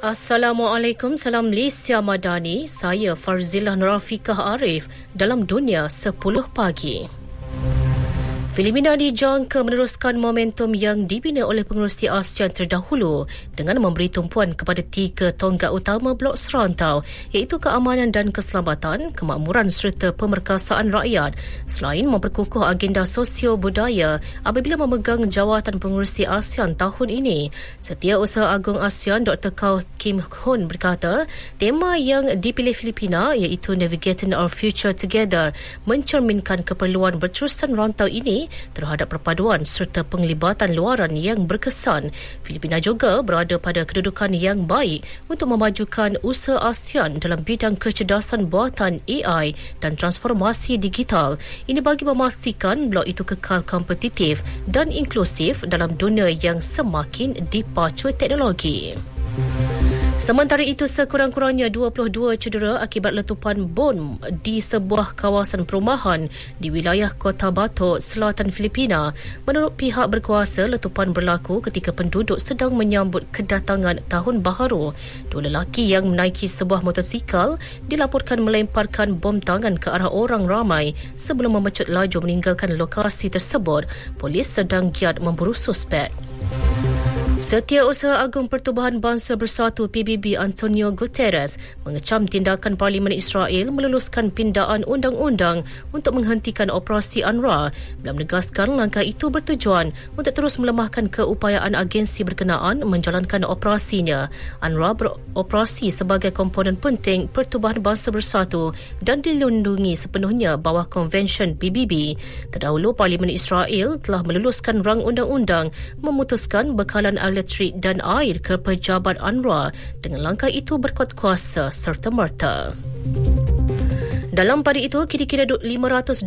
Assalamualaikum, salam Malaysia Madani. Saya Farzilah Nurafiqah Arif dalam Dunia 10 Pagi. Filipina dijangka meneruskan momentum yang dibina oleh pengerusi ASEAN terdahulu dengan memberi tumpuan kepada 3 tonggak utama blok serantau iaitu keamanan dan keselamatan, kemakmuran serta pemerkasaan rakyat selain memperkukuh agenda sosio-budaya apabila memegang jawatan pengerusi ASEAN tahun ini. Setiausaha Agung ASEAN Dr. Kau Kim Hoon berkata, tema yang dipilih Filipina iaitu Navigating Our Future Together mencerminkan keperluan berterusan rantau ini terhadap perpaduan serta penglibatan luaran yang berkesan. Filipina juga berada pada kedudukan yang baik untuk memajukan usaha ASEAN dalam bidang kecerdasan buatan AI dan transformasi digital. Ini bagi memastikan blok itu kekal kompetitif dan inklusif dalam dunia yang semakin dipacu teknologi. Sementara itu, sekurang-kurangnya 22 cedera akibat letupan bom di sebuah kawasan perumahan di wilayah Kota Batok, Selatan Filipina. Menurut pihak berkuasa, letupan berlaku ketika penduduk sedang menyambut kedatangan Tahun Baharu. 2 lelaki yang menaiki sebuah motosikal dilaporkan melemparkan bom tangan ke arah orang ramai sebelum memecut laju meninggalkan lokasi tersebut. Polis sedang giat memburu suspek. Setiausaha Agung Pertubuhan Bangsa Bersatu PBB Antonio Guterres mengecam tindakan Parlimen Israel meluluskan pindaan undang-undang untuk menghentikan operasi UNRWA. Beliau menegaskan langkah itu bertujuan untuk terus melemahkan keupayaan agensi berkenaan menjalankan operasinya. UNRWA beroperasi sebagai komponen penting Pertubuhan Bangsa Bersatu dan dilindungi sepenuhnya bawah Konvensyen PBB. Terdahulu, Parlimen Israel telah meluluskan rang undang-undang memutuskan bekalan elektrik dan air ke pejabat UNRWA. Dengan langkah itu berkuat kuasa serta merta. Dalam pada itu, kira-kira 520,000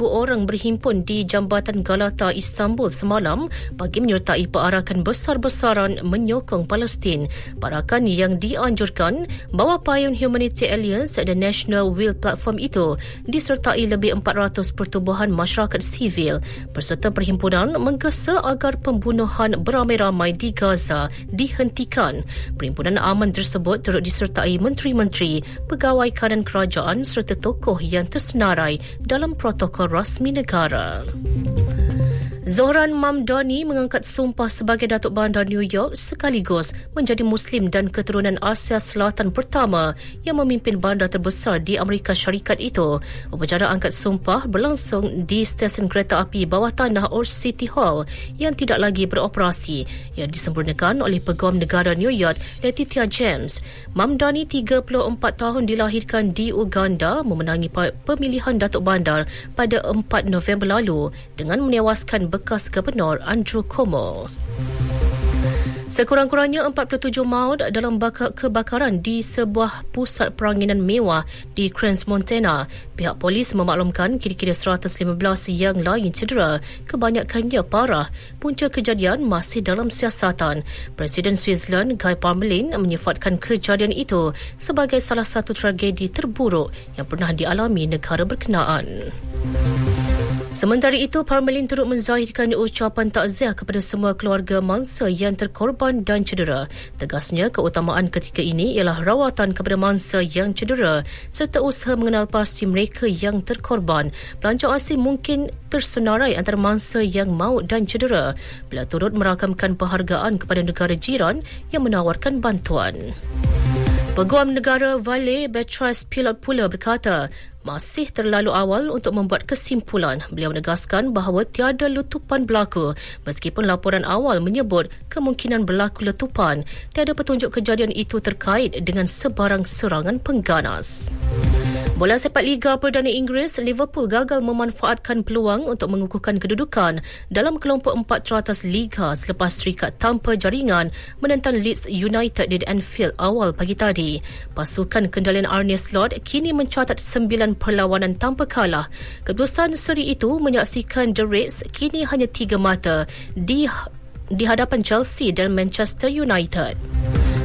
orang berhimpun di Jambatan Galata, Istanbul semalam bagi menyertai perarakan besar-besaran menyokong Palestin. Perarakan yang dianjurkan bawah payung Humanity Alliance dan National Will Platform itu disertai lebih 400 pertubuhan masyarakat sivil. Peserta perhimpunan menggesa agar pembunuhan beramai-ramai di Gaza dihentikan. Perhimpunan aman tersebut turut disertai menteri-menteri, pegawai kanan kerajaan serta tokoh yang tersenarai dalam protokol rasmi negara. Zohran Mamdani mengangkat sumpah sebagai Datuk Bandar New York sekaligus menjadi Muslim dan keturunan Asia Selatan pertama yang memimpin bandar terbesar di Amerika Syarikat itu. Upacara angkat sumpah berlangsung di stesen kereta api bawah tanah Old City Hall yang tidak lagi beroperasi yang disempurnakan oleh Peguam Negara New York Letitia James. Mamdani 34 tahun dilahirkan di Uganda memenangi pemilihan Datuk Bandar pada 4 November lalu dengan menewaskan bekas Gubernur Andrew Cuomo. Sekurang-kurangnya 47 maut dalam kebakaran di sebuah pusat peranginan mewah di Crans, Montana. Pihak polis memaklumkan kira-kira 115 yang lain cedera, kebanyakannya parah. Punca kejadian masih dalam siasatan. Presiden Switzerland Guy Parmelin menyifatkan kejadian itu sebagai salah satu tragedi terburuk yang pernah dialami negara berkenaan. Sementara itu, Parmelin turut menzahirkan ucapan takziah kepada semua keluarga mangsa yang terkorban dan cedera. Tegasnya, keutamaan ketika ini ialah rawatan kepada mangsa yang cedera serta usaha mengenal pasti mereka yang terkorban. Pelancong asing mungkin tersenarai antara mangsa yang maut dan cedera. Beliau turut merakamkan penghargaan kepada negara jiran yang menawarkan bantuan. Peguam Negara Valle Beatrice Pilot pula berkata, masih terlalu awal untuk membuat kesimpulan. Beliau menegaskan bahawa tiada letupan berlaku. Meskipun laporan awal menyebut kemungkinan berlaku letupan, tiada petunjuk kejadian itu terkait dengan sebarang serangan pengganas. Bola sepak Liga Perdana Inggeris, Liverpool gagal memanfaatkan peluang untuk mengukuhkan kedudukan dalam kelompok 4 teratas Liga selepas terikat tanpa jaringan menentang Leeds United di Anfield awal pagi tadi. Pasukan kendalian Arne Slot kini mencatat 9 perlawanan tanpa kalah. Keputusan seri itu menyaksikan The Reds kini hanya 3 mata di hadapan Chelsea dan Manchester United.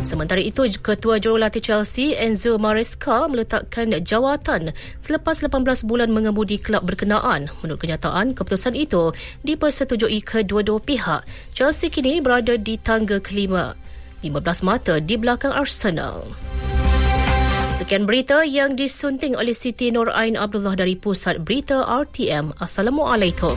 Sementara itu, Ketua Jurulatih Chelsea Enzo Maresca meletakkan jawatan selepas 18 bulan mengemudi kelab berkenaan. Menurut kenyataan, keputusan itu dipersetujui kedua-dua pihak. Chelsea kini berada di tangga kelima 15 mata di belakang Arsenal. Sekian berita yang disunting oleh Siti Nur Ain Abdullah dari Pusat Berita RTM. Assalamualaikum.